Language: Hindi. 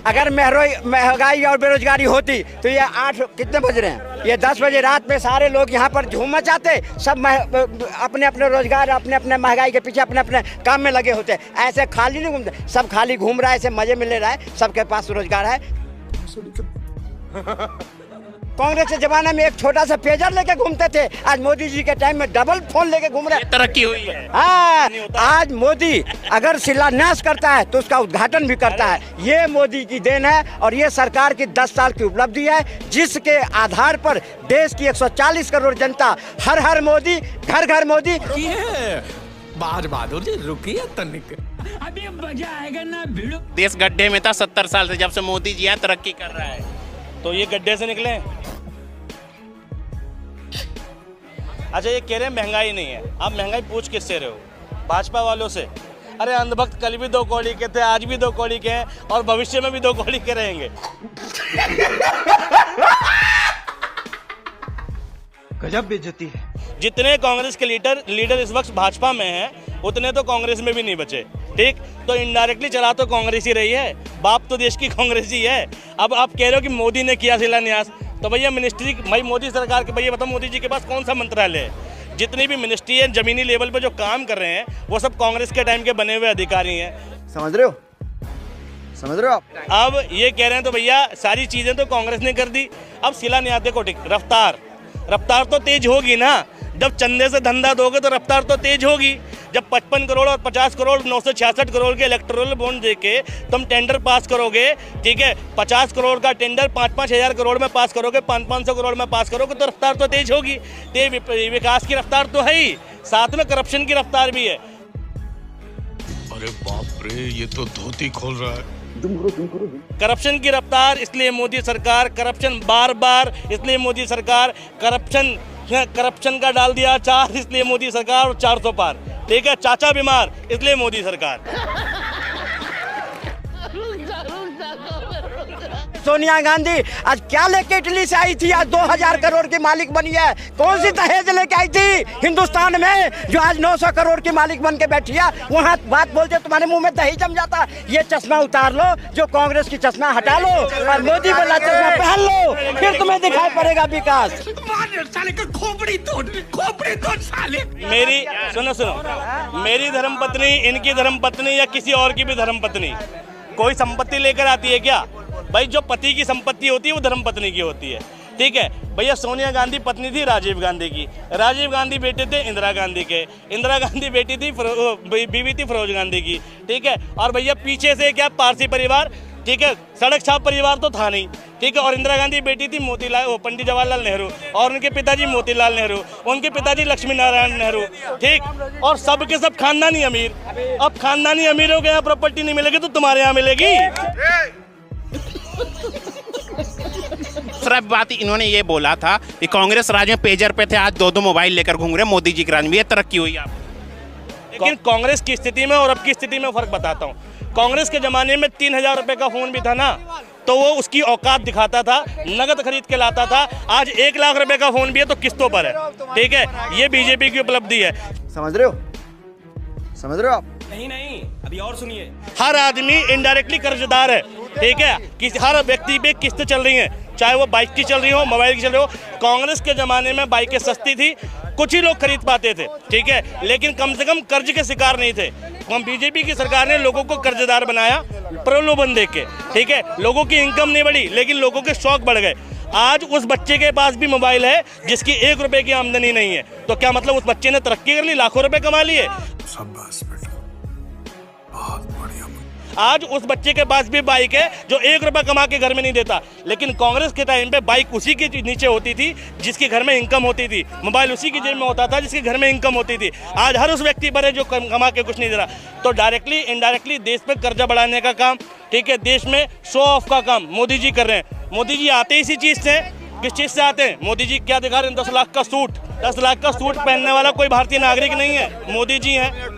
अगर महंगाई और बेरोजगारी होती तो ये 8 कितने बज रहे हैं, ये 10 बजे रात में सारे लोग यहाँ पर झूम मचाते, सब अपने अपने रोजगार अपने अपने महंगाई के पीछे अपने अपने काम में लगे होते। ऐसे खाली नहीं घूमते, सब खाली घूम रहा है, ऐसे मजे मिल रहा है, सबके पास रोजगार है। कांग्रेस के जमाने में एक छोटा सा पेजर लेके घूमते थे, आज मोदी जी के टाइम में डबल फोन लेके घूम रहे हैं। तरक्की हुई है। हाँ, आज मोदी अगर शिलान्यास करता है तो उसका उद्घाटन भी करता है। ये मोदी की देन है और ये सरकार की 10 साल की उपलब्धि है, जिसके आधार पर देश की 140 करोड़ जनता हर हर मोदी, घर घर मोदी। बाज बहादुर जी रुकिए तनिक, अभी मजा आएगा ना भिड़ो। देश गड्ढे में था 70 साल से, जब से मोदी जी यहाँ तरक्की कर रहा है तो ये गड्ढे से निकले। अच्छा, ये कह रहे हैं महंगाई नहीं है, आप महंगाई पूछ किससे रहे हो? भाजपा वालों से। अरे अंधभक्त कल भी 2 कौड़ी के थे, आज भी 2 कौड़ी के हैं और भविष्य में भी 2 कौड़ी के रहेंगे। गजब बेइज्जती है। जितने कांग्रेस के लीडर इस वक्त भाजपा में हैं, उतने तो कांग्रेस में भी नहीं बचे। ठीक, तो इनडायरेक्टली चला तो कांग्रेस ही रही है, बाप तो देश की कांग्रेस ही है। अब आप कह रहे हो कि मोदी ने किया शिलान्यास, तो भैया मिनिस्ट्री भाई मोदी सरकार के, भैया बताओ मोदी जी के पास कौन सा मंत्रालय है? जितनी भी मिनिस्ट्री है जमीनी लेवल पे जो काम कर रहे हैं वो सब कांग्रेस के टाइम के बने हुए अधिकारी हैं। समझ रहे हो आप? अब ये कह रहे हैं तो भैया सारी चीजें तो कांग्रेस ने कर दी। अब शिलान्यास देखो, ठीक, रफ्तार तो तेज होगी ना। जब चंदे से धंधा दोगे तो रफ्तार तो तेज होगी। जब 55 करोड़ और 50 करोड़ 966 करोड़ के इलेक्टोरल बॉन्ड देके तुम टेंडर पास करोगे, ठीक है, 50 करोड़ का टेंडर 5-5 हज़ार करोड़ में पास करोगे, 500 करोड़ में पास करोगे तो रफ्तार तो तेज होगी। तो विकास की रफ्तार तो है ही, साथ में करप्शन की रफ्तार भी है। अरे बाप रे, ये तो धोती खोल रहा है। करप्शन की रफ्तार, इसलिए मोदी सरकार करप्शन बार इसलिए मोदी सरकार करप्शन का डाल दिया अचार, इसलिए मोदी सरकार और 400 पार। ठीक है, चाचा बीमार इसलिए मोदी सरकार। सोनिया गांधी आज क्या लेके इटली से आई थी, आज 2000 करोड़ की मालिक बनी है। कौन सी दहेज लेके आई थी हिंदुस्तान में जो आज 900 करोड़ की मालिक बन के बैठी है? वहाँ बात बोलते तुम्हारे मुंह में दही जम जाता। ये चश्मा उतार लो, जो कांग्रेस की चश्मा हटा लो और मोदी वाला चश्मा पहन लो, फिर तुम्हें दिखाई पड़ेगा विकास। साले का खोपड़ी तोड़ साले। मेरी सुनो, मेरी धर्मपत्नी, इनकी धर्मपत्नी या किसी और की भी धर्मपत्नी कोई संपत्ति लेकर आती है क्या? भाई जो पति की संपत्ति होती है वो धर्मपत्नी की होती है। ठीक है भैया, सोनिया गांधी पत्नी थी राजीव गांधी की, राजीव गांधी बेटे थे इंदिरा गांधी के, इंदिरा गांधी बेटी थी बीवी थी फिरोज गांधी की। ठीक है, और भैया पीछे से क्या पारसी परिवार, ठीक है, सड़क छाप परिवार तो था नहीं। ठीक है, और इंदिरा गांधी बेटी थी पंडित जवाहरलाल नेहरू, और उनके पिताजी मोतीलाल नेहरू, उनके पिताजी लक्ष्मी नारायण नेहरू। ठीक, और सब के सब खानदानी अमीर। अब खानदानी अमीरों के यहाँ प्रॉपर्टी नहीं मिलेगी तो तुम्हारे यहाँ मिलेगी। दूसरा बात इन्होंने ये बोला था कि कांग्रेस राज में पेजर पे थे, आज 2-2 मोबाइल लेकर घूम रहे। मोदी जी के राज में ये तरक्की हुई आप। लेकिन कांग्रेस की स्थिति में और अब की स्थिति में फर्क बताता हूँ। कांग्रेस के जमाने में 3000 रुपए का फोन भी था ना, तो वो उसकी औकात दिखाता था, नगद खरीद के लाता था। आज 1 लाख रुपए का फोन भी है तो किस्तों पर है। ठीक है, ये बीजेपी की उपलब्धि है। समझ रहे हो आप? नहीं, अभी और सुनिए। हर आदमी इनडायरेक्टली कर्जदार है। ठीक है, हर व्यक्ति पे किस्त चल रही है, चाहे वो बाइक की चल रही हो, मोबाइल की चल रही हो। कांग्रेस के जमाने में बाइकें सस्ती थी, कुछ ही लोग खरीद पाते थे। ठीक है, लेकिन कम से कम कर्ज के शिकार नहीं थे। हम बीजेपी की सरकार ने लोगों को कर्जदार बनाया प्रलोभन देके के। ठीक है, लोगों की इनकम नहीं बढ़ी लेकिन लोगों के शौक बढ़ गए। आज उस बच्चे के पास भी मोबाइल है जिसकी 1 रुपए की आमदनी नहीं है, तो क्या मतलब उस बच्चे ने तरक्की कर ली, लाखों रुपए कमा लिए? शाबाश बेटा, बहुत बढ़िया। आज उस बच्चे के पास भी बाइक है जो 1 रुपया कमा के घर में नहीं देता। लेकिन कांग्रेस के टाइम पे बाइक उसी के नीचे होती थी जिसके घर में इनकम होती थी, मोबाइल उसी की जेब में होता था जिसके घर में इनकम होती थी। आज हर उस व्यक्ति पर है जो कमा के कुछ नहीं दे रहा। तो डायरेक्टली इनडायरेक्टली देश पे कर्जा बढ़ाने का काम, ठीक है, देश में शो ऑफ का काम मोदी जी कर रहे हैं। मोदी जी आते इसी चीज से, किस चीज से आते हैं? मोदी जी क्या दिखा रहे हैं? 10 लाख का सूट पहनने वाला कोई भारतीय नागरिक नहीं है, मोदी जी हैं।